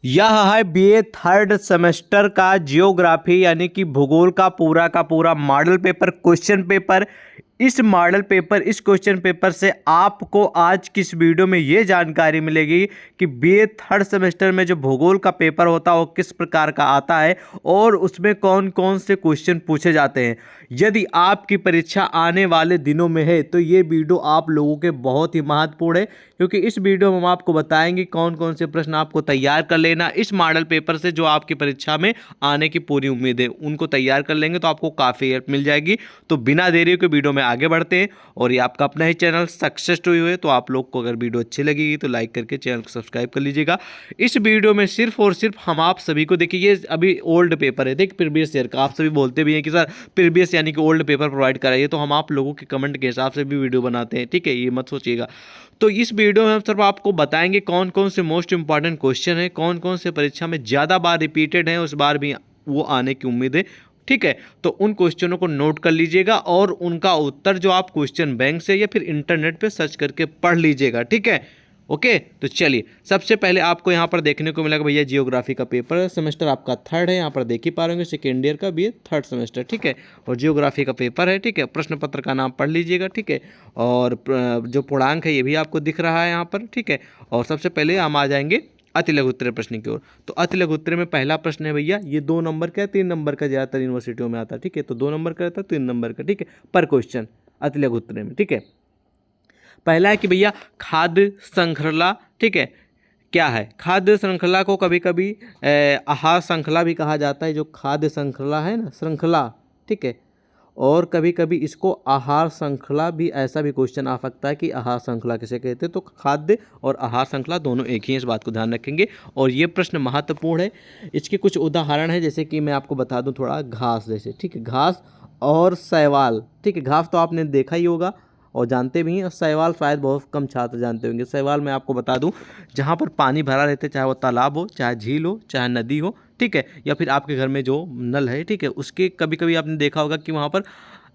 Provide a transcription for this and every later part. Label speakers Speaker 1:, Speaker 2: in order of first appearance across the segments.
Speaker 1: यह है BA third semester का जियोग्राफी यानी कि भूगोल का पूरा मॉडल पेपर क्वेश्चन पेपर। इस क्वेश्चन पेपर से आपको आज की इस वीडियो में ये जानकारी मिलेगी कि बीए थर्ड सेमेस्टर में जो भूगोल का पेपर होता है वो किस प्रकार का आता है और उसमें कौन कौन से क्वेश्चन पूछे जाते हैं। यदि आपकी परीक्षा आने वाले दिनों में है तो ये वीडियो आप लोगों के बहुत ही महत्वपूर्ण है, क्योंकि इस वीडियो में हम आपको बताएंगे कौन कौन से प्रश्न आपको तैयार कर लेना इस मॉडल पेपर से जो आपकी परीक्षा में आने की पूरी उम्मीद है। उनको तैयार कर लेंगे तो आपको काफ़ी हेल्प मिल जाएगी। तो बिना देरी के वीडियो में आगे बढ़ते हैं। और ये आपका अपना ही चैनल सक्सेस टू यू है, तो आप लोग को अगर वीडियो अच्छी लगेगी तो लाइक करके चैनल को सब्सक्राइब कर लीजिएगा। इस वीडियो में सिर्फ और सिर्फ हम आप सभी को, देखिए ये अभी ओल्ड पेपर है, देख प्रीवियस ईयर का, आप सभी बोलते भी हैं कि सर प्रीवियस यानी कि ओल्ड पेपर प्रोवाइड कराइए, तो हम आप लोगों के कमेंट के हिसाब से भी वीडियो बनाते हैं, ठीक है, ये मत सोचिएगा। तो इस वीडियो में हम सिर्फ आपको बताएंगे कौन कौन से मोस्ट इंपॉर्टेंट क्वेश्चन है, कौन कौन से परीक्षा में ज़्यादा बार रिपीटेड है, उस बार भी वो आने की उम्मीद है, ठीक है। तो उन क्वेश्चनों को नोट कर लीजिएगा और उनका उत्तर जो आप क्वेश्चन बैंक से या फिर इंटरनेट पे सर्च करके पढ़ लीजिएगा, ठीक है। ओके, तो चलिए सबसे पहले आपको यहाँ पर देखने को मिलेगा भैया जियोग्राफी का पेपर सेमेस्टर आपका थर्ड है, यहाँ पर देख ही पा रहे होंगे सेकेंड ईयर का भी है, थर्ड सेमेस्टर, ठीक है। और जियोग्राफी का पेपर है, ठीक है। प्रश्न पत्र का नाम पढ़ लीजिएगा, ठीक है। और जो पूर्णांक है ये भी आपको दिख रहा है यहाँ पर, ठीक है। और सबसे पहले हम आ जाएंगे अति लघु उत्तरीय प्रश्न की ओर। तो अति लघु उत्तरीय में पहला प्रश्न है भैया, ये 2 नंबर का है, 3 नंबर का ज़्यादातर यूनिवर्सिटियों में आता है, ठीक है। तो 2 नंबर का रहता है, 3 नंबर का, ठीक है, पर क्वेश्चन अति लघु उत्तरीय में, ठीक है। पहला है कि भैया खाद्य श्रृंखला, ठीक है, क्या है। खाद्य श्रृंखला को कभी कभी आहार श्रृंखला भी कहा जाता है, जो खाद्य श्रृंखला है ना, श्रृंखला, ठीक है। और कभी कभी इसको आहार श्रृंखला भी, ऐसा भी क्वेश्चन आ सकता है कि आहार श्रृंखला किसे कहते हैं। तो खाद्य और आहार श्रृंखला दोनों एक ही हैं, इस बात को ध्यान रखेंगे। और ये प्रश्न महत्वपूर्ण है। इसके कुछ उदाहरण हैं, जैसे कि मैं आपको बता दूं थोड़ा, घास जैसे, ठीक है, घास और शैवाल, ठीक है। घास तो आपने देखा ही होगा और जानते भी हैं, और शैवाल शायद बहुत कम छात्र जानते होंगे। शैवाल मैं आपको बता दूं, जहाँ पर पानी भरा रहता है, चाहे वो तालाब हो, चाहे झील हो, चाहे नदी हो, ठीक है, या फिर आपके घर में जो नल है, ठीक है, उसके कभी कभी आपने देखा होगा कि वहाँ पर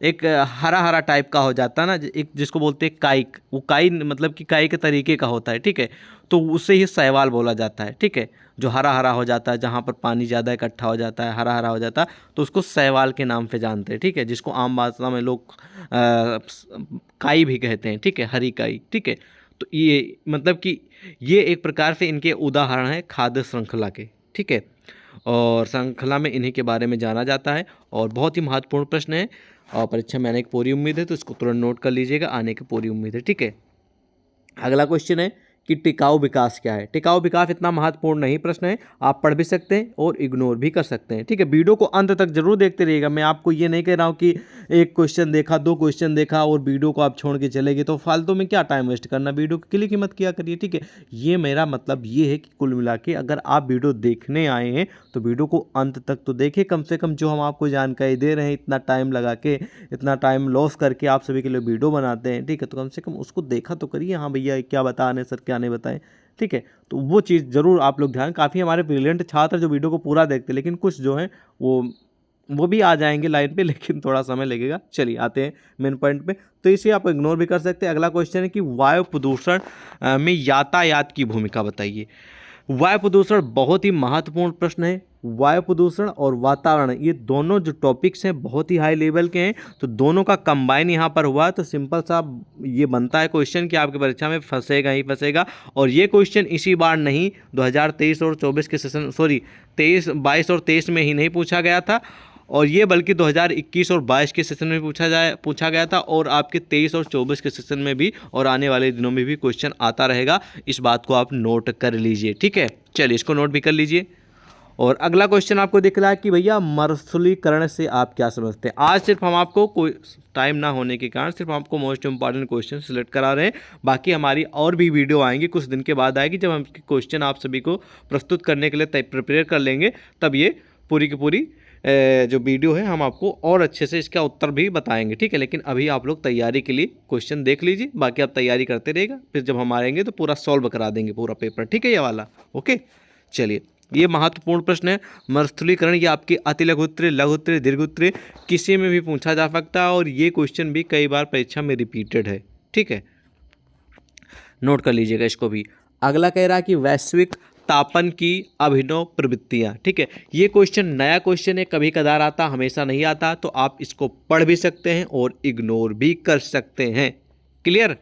Speaker 1: एक हरा हरा टाइप का हो जाता है ना, एक जिसको बोलते हैं काइक, वो काई मतलब कि काई के तरीके का होता है, ठीक है। तो उसे ही शैवाल बोला जाता है, ठीक है। जो हरा हरा हो जाता है, जहाँ पर पानी ज़्यादा इकट्ठा हो जाता है, हरा हरा हो जाता है, तो उसको शैवाल के नाम से जानते हैं, ठीक है, जिसको आम भाषा में लोग काई भी कहते हैं, ठीक है, हरी काई, ठीक है। तो ये मतलब कि ये एक प्रकार से इनके उदाहरण हैं खाद्य श्रृंखला के, ठीक है। और श्रृंखला में इन्हीं के बारे में जाना जाता है और बहुत ही महत्वपूर्ण प्रश्न है और परीक्षा में आने की पूरी उम्मीद है, तो इसको तुरंत नोट कर लीजिएगा, आने की पूरी उम्मीद है, ठीक है। अगला क्वेश्चन है कि टिकाऊ विकास क्या है। टिकाऊ विकास इतना महत्वपूर्ण नहीं प्रश्न है, आप पढ़ भी सकते हैं और इग्नोर भी कर सकते हैं, ठीक है। वीडियो को अंत तक जरूर देखते रहिएगा। मैं आपको ये नहीं कह रहा हूँ कि एक क्वेश्चन देखा, 2 क्वेश्चन देखा और वीडियो को आप छोड़ के चले गए, तो फालतू में क्या टाइम वेस्ट करना, वीडियो की क्लिक ही मत किया करिए, ठीक है। ये मेरा मतलब ये है कि कुल मिला के अगर आप वीडियो देखने आए हैं तो वीडियो को अंत तक तो देखें कम से कम। जो हम आपको जानकारी दे रहे हैं, इतना टाइम लगा के, इतना टाइम लॉस करके आप सभी के लिए वीडियो बनाते हैं, ठीक है, तो कम से कम उसको देखा तो करिए। हाँ भैया क्या बता रहे हैं सर, क्या नहीं बताएं, ठीक है। तो वो चीज़ जरूर आप लोग ध्यान, काफ़ी हमारे ब्रिलियंट छात्र जो वीडियो को पूरा देखते हैं, लेकिन कुछ जो हैं वो भी आ जाएंगे लाइन पे, लेकिन थोड़ा समय लगेगा। चलिए आते हैं मेन पॉइंट पे। तो इसे आप इग्नोर भी कर सकते हैं। अगला क्वेश्चन है कि वायु प्रदूषण में यातायात की भूमिका बताइए। वायु प्रदूषण बहुत ही महत्वपूर्ण प्रश्न है। वायु प्रदूषण और वातावरण, ये दोनों जो टॉपिक्स हैं बहुत ही हाई लेवल के हैं, तो दोनों का कंबाइन यहाँ पर हुआ है। तो सिंपल सा ये बनता है क्वेश्चन कि आपकी परीक्षा में फंसेगा ही फंसेगा। और ये क्वेश्चन इसी बार नहीं, 2023 और 24 के सेशन, सॉरी 22 और 23 में ही नहीं पूछा गया था, और ये बल्कि 2021 और 22 के सेशन में पूछा गया था, और आपके 23 और 24 के सेशन में भी और आने वाले दिनों में भी क्वेश्चन आता रहेगा। इस बात को आप नोट कर लीजिए, ठीक है। चलिए इसको नोट भी कर लीजिए। और अगला क्वेश्चन आपको दिख रहा है कि भैया मरुस्थलीकरण से आप क्या समझते हैं। आज सिर्फ हम आपको कोई टाइम ना होने के कारण सिर्फ आपको मोस्ट इंपॉर्टेंट क्वेश्चन सिलेक्ट करा रहे हैं। बाकी हमारी और भी वीडियो आएंगी, कुछ दिन के बाद आएगी, जब हम क्वेश्चन आप सभी को प्रस्तुत करने के लिए प्रिपेयर कर लेंगे, तब ये पूरी की पूरी जो वीडियो है हम आपको और अच्छे से इसका उत्तर भी बताएंगे, ठीक है। लेकिन अभी आप लोग तैयारी के लिए क्वेश्चन देख लीजिए, बाकी आप तैयारी करते रहेगा, फिर जब हम आएंगे तो पूरा सॉल्व करा देंगे पूरा पेपर, ठीक है, ये वाला। ओके, चलिए ये महत्वपूर्ण प्रश्न है। मरुस्थलीकरण ये आपके अति लघु उत्तरीय, लघु उत्तरीय, दीर्घ उत्तरीय किसी में भी पूछा जा सकता है, और ये क्वेश्चन भी कई बार परीक्षा में रिपीटेड है, ठीक है, नोट कर लीजिएगा इसको भी। अगला कह रहा है कि वैश्विक तापन की अभिनव प्रवृत्तियाँ। ठीक है, ये क्वेश्चन नया क्वेश्चन है, कभी कदार आता, हमेशा नहीं आता, तो आप इसको पढ़ भी सकते हैं और इग्नोर भी कर सकते हैं। क्लियर।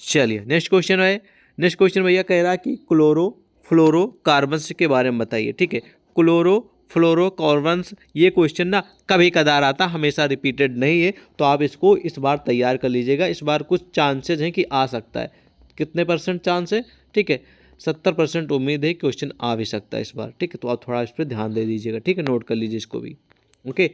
Speaker 1: चलिए नेक्स्ट क्वेश्चन है। नेक्स्ट क्वेश्चन भैया कह रहा है कि क्लोरो फ्लोरो कार्बन्स के बारे में बताइए। ठीक है, क्लोरो फ्लोरो कार्बन्स, ये क्वेश्चन ना कभी कदार आता, हमेशा रिपीटेड नहीं है, तो आप इसको इस बार तैयार कर लीजिएगा। इस बार कुछ चांसेस हैं कि आ सकता है। कितने % चांस है? ठीक है, 70% उम्मीद है क्वेश्चन आ भी सकता है इस बार। ठीक है, तो आप थोड़ा इस पर ध्यान दे दीजिएगा। ठीक है, नोट कर लीजिए इसको भी। ओके,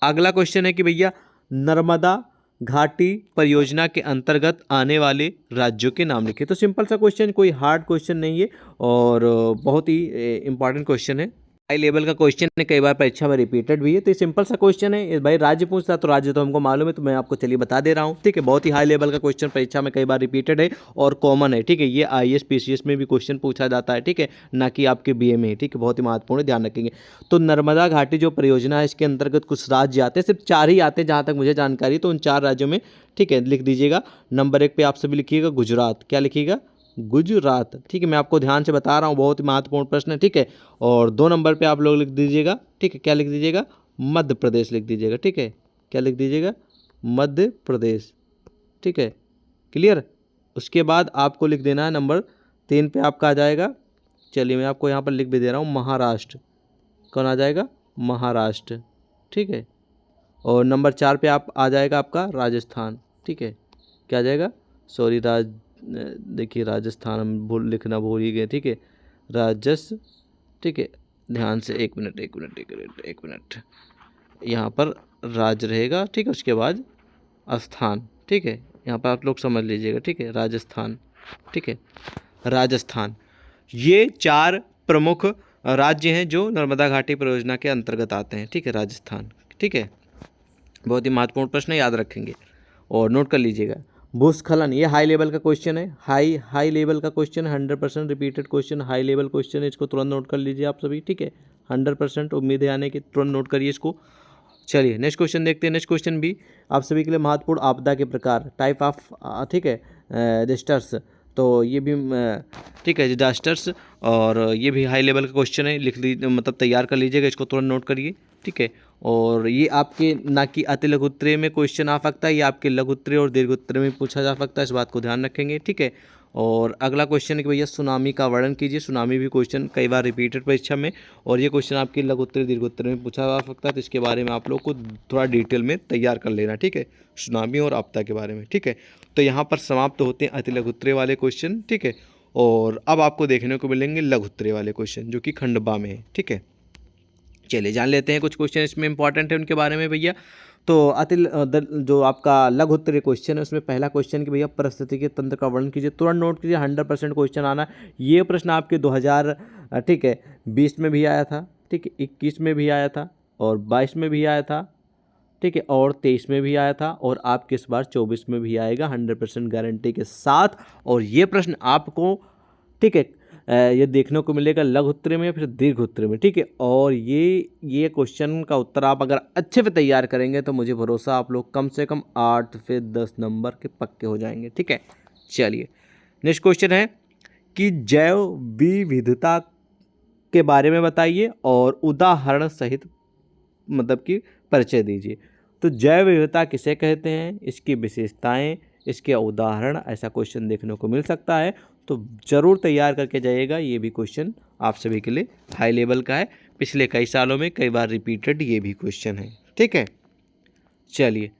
Speaker 1: अगला क्वेश्चन है कि भैया नर्मदा घाटी परियोजना के अंतर्गत आने वाले राज्यों के नाम लिखिए। तो सिंपल सा क्वेश्चन, कोई हार्ड क्वेश्चन नहीं है और बहुत ही इंपॉर्टेंट क्वेश्चन है। हाई लेवल का क्वेश्चन है, कई बार परीक्षा में रिपीटेड भी है। तो ये सिंपल सा क्वेश्चन है भाई, राज्य पूछता तो राज्य तो हमको मालूम है, तो मैं आपको चलिए बता दे रहा हूँ। ठीक है, बहुत ही हाई लेवल का क्वेश्चन परीक्षा में कई बार रिपीटेड है और कॉमन है। ठीक है, ये IAS PCS में भी क्वेश्चन पूछा जाता है। ठीक है, ना कि आपके BA में। ठीक है, बहुत ही महत्वपूर्ण, ध्यान रखेंगे। तो नर्मदा घाटी जो परियोजना है, इसके अंतर्गत कुछ राज्य आते हैं, सिर्फ 4 ही आते हैं जहाँ तक मुझे जानकारी। तो उन 4 राज्यों में, ठीक है, लिख दीजिएगा। नंबर 1 पे आप सभी लिखिएगा गुजरात। क्या लिखिएगा? गुजरात। ठीक है, मैं आपको ध्यान से बता रहा हूँ, बहुत ही महत्वपूर्ण प्रश्न है। ठीक है, और 2 नंबर पे आप लोग लिख दीजिएगा। ठीक है, क्या लिख दीजिएगा? मध्य प्रदेश लिख दीजिएगा। ठीक है, क्या लिख दीजिएगा? मध्य प्रदेश। ठीक है, क्लियर। उसके बाद आपको लिख देना है नंबर 3 पे आपका आ जाएगा, चलिए मैं आपको यहाँ पर लिख भी दे रहा हूँ, महाराष्ट्र। कौन आ जाएगा? महाराष्ट्र। ठीक है, और नंबर 4 पे आप आ जाएगा आपका राजस्थान। ठीक है, क्या आ जाएगा? सॉरी, देखिए राजस्थान हम लिखना भूल ही गए। ठीक है, ठीक है, ध्यान से, एक मिनट, यहाँ पर राज्य रहेगा। ठीक है, उसके बाद स्थान। ठीक है, यहाँ पर आप लोग समझ लीजिएगा। ठीक है, राजस्थान। ठीक है, राजस्थान। ये 4 प्रमुख राज्य हैं जो नर्मदा घाटी परियोजना के अंतर्गत आते हैं। ठीक है, राजस्थान। ठीक है, बहुत ही महत्वपूर्ण प्रश्न है, याद रखेंगे और नोट कर लीजिएगा। भूस्खलन, ये हाई लेवल का क्वेश्चन है, हाई लेवल का question, 100% repeated question, high level question है, इसको तुरंत नोट कर लीजिए आप सभी। ठीक है, 100% उम्मीद है आने की, तुरंत नोट करिए इसको। चलिए नेक्स्ट क्वेश्चन देखते हैं। नेक्स्ट क्वेश्चन भी आप सभी के लिए महत्वपूर्ण, आपदा के प्रकार, टाइप ऑफ, ठीक है, डिस्टर्स। तो ये भी ठीक है, डिजास्टर्स, और ये भी हाई लेवल का क्वेश्चन है, लिख लीजिए, मतलब तैयार कर लीजिएगा, इसको तुरंत नोट करिए। ठीक है, और ये आपके ना कि अति लघु उत्तरीय में क्वेश्चन आ सकता है, ये आपके लघु उत्तरीय और दीर्घ उत्तरीय में पूछा जा सकता है, इस बात को ध्यान रखेंगे। ठीक है, और अगला क्वेश्चन है कि भैया सुनामी का वर्णन कीजिए। सुनामी भी क्वेश्चन कई बार रिपीटेड परीक्षा में, और ये क्वेश्चन आपकी लघु उत्तरीय दीर्घ उत्तरीय में पूछा जा सकता है, तो इसके बारे में आप लोग को थोड़ा डिटेल में तैयार कर लेना। ठीक है, सुनामी और आपदा के बारे में। ठीक है, तो यहाँ पर समाप्त होते हैं अति लघु उत्तरीय वाले क्वेश्चन। ठीक है, और अब आपको देखने को मिलेंगे लघु उत्तरीय वाले क्वेश्चन, जो कि खंड बा में है। ठीक है, चलिए जान लेते हैं कुछ क्वेश्चन इसमें इंपॉर्टेंट है उनके बारे में भैया। तो जो आपका लघु उत्तरीय क्वेश्चन है, उसमें पहला क्वेश्चन कि भैया पारिस्थितिकी तंत्र का वर्णन कीजिए। तुरंत नोट कीजिए, 100% क्वेश्चन आना है। ये प्रश्न आपके 2020 में भी आया था। ठीक है, 21 में भी आया था, और 22 में भी आया था। ठीक है, और 23 में भी आया था, और आपके इस बार 24 में भी आएगा 100% गारंटी के साथ। और ये प्रश्न आपको, ठीक है, ये देखने को मिलेगा लघु उत्तरीय में, फिर दीर्घ उत्तरीय में। ठीक है, और ये क्वेश्चन का उत्तर आप अगर अच्छे से तैयार करेंगे तो मुझे भरोसा आप लोग कम से कम 8 से 10 नंबर के पक्के हो जाएंगे। ठीक है, चलिए नेक्स्ट क्वेश्चन है कि जैव विविधता के बारे में बताइए और उदाहरण सहित मतलब कि परिचय दीजिए। तो जैव विविधता किसे कहते हैं, इसकी विशेषताएं, इसके उदाहरण, ऐसा क्वेश्चन देखने को मिल सकता है, तो ज़रूर तैयार करके जाइएगा। ये भी क्वेश्चन आप सभी के लिए हाई लेवल का है, पिछले कई सालों में कई बार रिपीटेड ये भी क्वेश्चन है। ठीक है, चलिए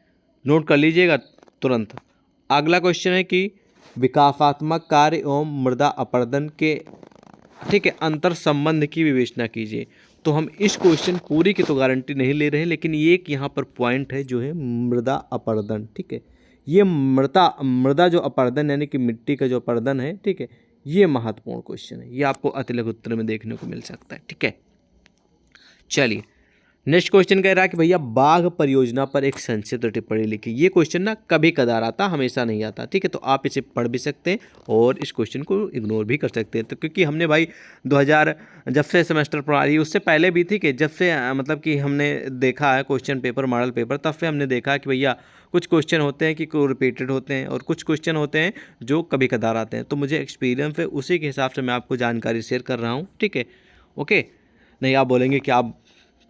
Speaker 1: नोट कर लीजिएगा तुरंत। अगला क्वेश्चन है कि विकासात्मक कार्य एवं मृदा अपरदन के, ठीक है, अंतर संबंध की विवेचना कीजिए। तो हम इस क्वेश्चन पूरी की तो गारंटी नहीं ले रहे, लेकिन ये एक यहाँ पर पॉइंट है जो है मृदा अपरदन। ठीक है, ये मृदा जो अपरदन यानी कि मिट्टी का जो अपरदन है, ठीक है, ये महत्वपूर्ण क्वेश्चन है, ये आपको अति लघु उत्तर में देखने को मिल सकता है। ठीक है, चलिए नेक्स्ट क्वेश्चन कह रहा है कि भैया बाघ परियोजना पर एक संक्षिप्त टिप्पणी लिखी। ये क्वेश्चन ना कभी कदार आता, हमेशा नहीं आता, ठीक है। तो आप इसे पढ़ भी सकते हैं और इस क्वेश्चन को इग्नोर भी कर सकते हैं। तो क्योंकि हमने भाई 2000 जब से सेमेस्टर प्रणाली, उससे पहले भी थी कि जब से मतलब कि हमने देखा है क्वेश्चन पेपर, मॉडल पेपर, तब से हमने देखा है कि भैया कुछ क्वेश्चन होते हैं कि रिपीटेड होते हैं और कुछ क्वेश्चन होते हैं जो कभी कदार आते हैं। तो मुझे एक्सपीरियंस है, उसी के हिसाब से मैं आपको जानकारी शेयर कर रहा हूँ, ठीक है। ओके, नहीं आप बोलेंगे कि आप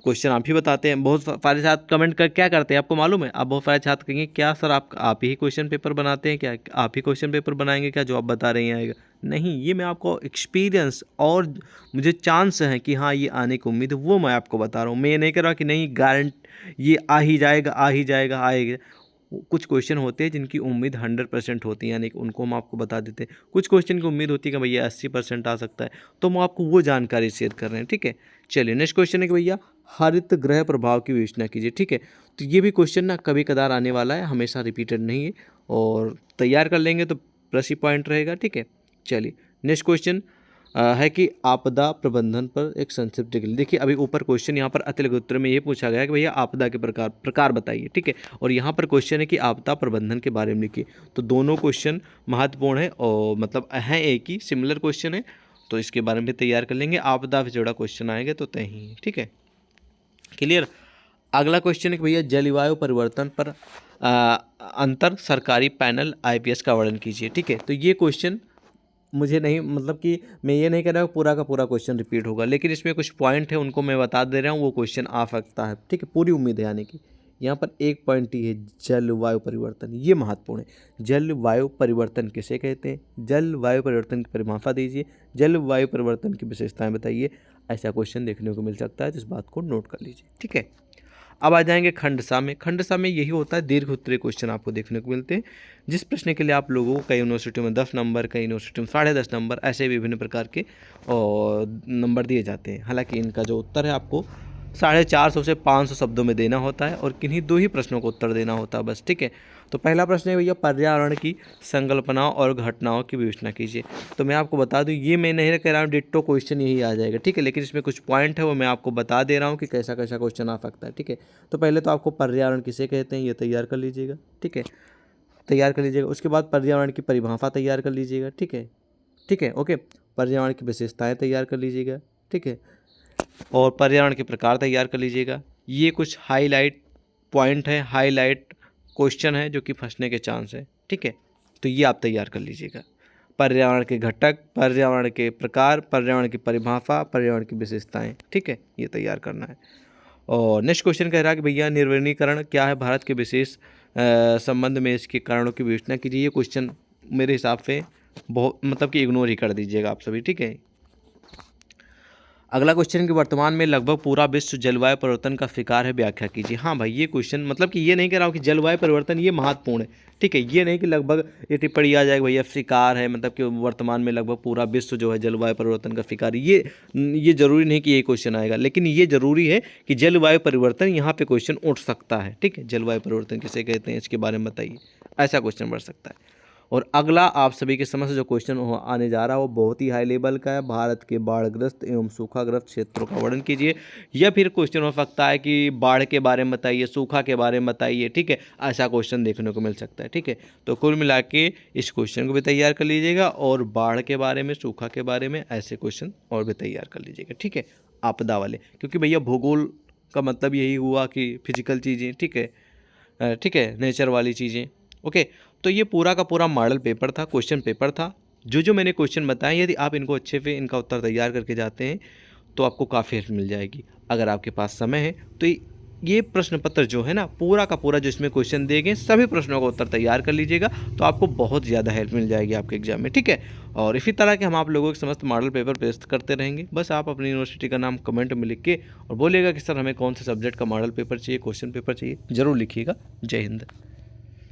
Speaker 1: क्वेश्चन आप ही बताते हैं। बहुत सारे छात्र कमेंट कर क्या करते हैं आपको मालूम है? आप बहुत सारे छात्र कहेंगे क्या सर आप ही क्वेश्चन पेपर बनाते हैं क्या? आप ही क्वेश्चन पेपर बनाएंगे क्या जो आप बता रहे हैं आएगा? नहीं, ये मैं आपको एक्सपीरियंस और मुझे चांस है कि हाँ ये आने की उम्मीद है, वो मैं आपको बता रहा हूँ। मैं ये नहीं कह रहा कि नहीं गारंट ये आ ही जाएगा, आ ही जाएगा, आएगा। कुछ क्वेश्चन होते हैं जिनकी उम्मीद 100% होती है, यानी कि उनको हम आपको बता देते हैं। कुछ क्वेश्चन की उम्मीद होती है कि भैया 80% आ सकता है, तो हम आपको वो जानकारी शेयर कर रहे हैं, ठीक है। चलिए नेक्स्ट क्वेश्चन है कि भैया हरित ग्रह प्रभाव की विवेचना कीजिए, ठीक है। तो ये भी क्वेश्चन ना कभी कदार आने वाला है, हमेशा रिपीटेड नहीं है, और तैयार कर लेंगे तो प्लस ही पॉइंट रहेगा, ठीक है। चलिए नेक्स्ट क्वेश्चन है कि आपदा प्रबंधन पर एक संक्षिप्त टिप्पणी। देखिए अभी ऊपर क्वेश्चन यहाँ पर अतिरिक्त उत्तर में ये पूछा गया है कि भैया आपदा के प्रकार बताइए, ठीक है। और यहाँ पर क्वेश्चन है कि आपदा प्रबंधन के बारे में लिखिए। तो दोनों क्वेश्चन महत्वपूर्ण है और मतलब हैं एक ही, सिमिलर क्वेश्चन है, तो इसके बारे में भी तैयार कर लेंगे। आपदा से जुड़ा क्वेश्चन आएगा तो तय ही है, ठीक है, क्लियर। अगला क्वेश्चन है कि भैया जलवायु परिवर्तन पर अंतर सरकारी पैनल IPS का वर्णन कीजिए, ठीक है। तो ये क्वेश्चन मुझे नहीं, मतलब कि मैं ये नहीं कह रहा हूँ पूरा का पूरा क्वेश्चन रिपीट होगा, लेकिन इसमें कुछ पॉइंट है उनको मैं बता दे रहा हूँ, वो क्वेश्चन आ सकता है, ठीक है। पूरी उम्मीद है आने की। यहाँ पर एक पॉइंट ही है, जलवायु परिवर्तन, ये महत्वपूर्ण है। जलवायु परिवर्तन किसे कहते हैं? जलवायु परिवर्तन की परिभाषा दीजिए, जलवायु परिवर्तन की विशेषताएं बताइए। ऐसा क्वेश्चन देखने को मिल सकता है, तो इस बात को नोट कर लीजिए, ठीक है। अब आ जाएंगे खंडसा में। खंडसा में यही होता है, दीर्घ उत्तरीय क्वेश्चन आपको देखने को मिलते हैं, जिस प्रश्न के लिए आप लोगों को कई यूनिवर्सिटी में 10 नंबर, कई यूनिवर्सिटी में 10.5 नंबर, ऐसे विभिन्न प्रकार के और नंबर दिए जाते हैं। हालांकि इनका जो उत्तर है आपको 450 से 500 शब्दों में देना होता है और किन्हीं 2 ही प्रश्नों को उत्तर देना होता है बस, ठीक है। तो पहला प्रश्न है भैया पर्यावरण की संकल्पनाओं और घटनाओं की विवेचना कीजिए। तो मैं आपको बता दूं, ये मैं नहीं कह रहा हूँ डिट्टो क्वेश्चन यही आ जाएगा, ठीक है, लेकिन इसमें कुछ पॉइंट है वो मैं आपको बता दे रहा हूँ कि कैसा कैसा क्वेश्चन आ सकता है, ठीक है। तो पहले तो आपको पर्यावरण किसे कहते हैं ये तैयार कर लीजिएगा, ठीक है, तैयार कर लीजिएगा। उसके बाद पर्यावरण की परिभाषा तैयार कर लीजिएगा, ठीक है, ठीक है, ओके। पर्यावरण की विशेषताएँ तैयार कर लीजिएगा, ठीक है, और पर्यावरण के प्रकार तैयार कर लीजिएगा। ये कुछ हाईलाइट पॉइंट है, हाईलाइट क्वेश्चन है जो कि फंसने के चांस है, ठीक है। तो ये आप तैयार कर लीजिएगा। पर्यावरण के घटक, पर्यावरण के प्रकार, पर्यावरण की परिभाषा, पर्यावरण की विशेषताएं, ठीक है, ये तैयार करना है। और नेक्स्ट क्वेश्चन कह रहा है कि भैया निर्वनीकरण क्या है भारत के विशेष संबंध में इसके कारणों की विवेचना कीजिए। ये क्वेश्चन मेरे हिसाब से बहुत मतलब कि इग्नोर ही कर दीजिएगा आप सभी, ठीक है। अगला क्वेश्चन कि वर्तमान में लगभग पूरा विश्व जलवायु परिवर्तन का शिकार है, व्याख्या कीजिए। हाँ भाई, ये क्वेश्चन मतलब कि ये नहीं कह रहा हूँ कि जलवायु परिवर्तन ये महत्वपूर्ण है, ठीक है। ये नहीं कि लगभग ये टिप्पणी आ जाएगा भैया शिकार है, मतलब कि वर्तमान में लगभग पूरा विश्व जो है जलवायु परिवर्तन का शिकार। ये जरूरी नहीं कि ये क्वेश्चन आएगा, लेकिन ये जरूरी है कि जलवायु परिवर्तन यहाँ पे क्वेश्चन उठ सकता है, ठीक है। जलवायु परिवर्तन किसे कहते हैं इसके बारे में बताइए, ऐसा क्वेश्चन बढ़ सकता है। और अगला आप सभी के समझ जो क्वेश्चन आने जा रहा है वो बहुत ही हाई लेवल का है। भारत के बाढ़ग्रस्त एवं सूखाग्रस्त क्षेत्रों का वर्णन कीजिए। या फिर क्वेश्चन हो सकता है कि बाढ़ के बारे में बताइए, सूखा के बारे में बताइए, ठीक है, ऐसा क्वेश्चन देखने को मिल सकता है, ठीक है। तो कुल मिला के इस क्वेश्चन को भी तैयार कर लीजिएगा और बाढ़ के बारे में, सूखा के बारे में ऐसे क्वेश्चन और भी तैयार कर लीजिएगा, ठीक है, आपदा वाले। क्योंकि भैया भूगोल का मतलब यही हुआ कि फिजिकल चीज़ें, ठीक है, ठीक है, नेचर वाली चीज़ें, ओके। तो ये पूरा का पूरा मॉडल पेपर था, क्वेश्चन पेपर था। जो मैंने क्वेश्चन बताए, यदि आप इनको अच्छे से इनका उत्तर तैयार करके जाते हैं तो आपको काफ़ी हेल्प मिल जाएगी। अगर आपके पास समय है तो ये प्रश्न पत्र जो है ना, पूरा का पूरा जो इसमें क्वेश्चन दिए गए सभी प्रश्नों का उत्तर तैयार कर लीजिएगा, तो आपको बहुत ज़्यादा हेल्प मिल जाएगी आपके एग्जाम में, ठीक है। और इसी तरह के हम आप लोगों के समस्त मॉडल पेपर पेश करते रहेंगे। बस आप अपनी यूनिवर्सिटी का नाम कमेंट में लिख के और बोलिएगा कि सर हमें कौन से सब्जेक्ट का मॉडल पेपर चाहिए, क्वेश्चन पेपर चाहिए, ज़रूर लिखिएगा। जय हिंद।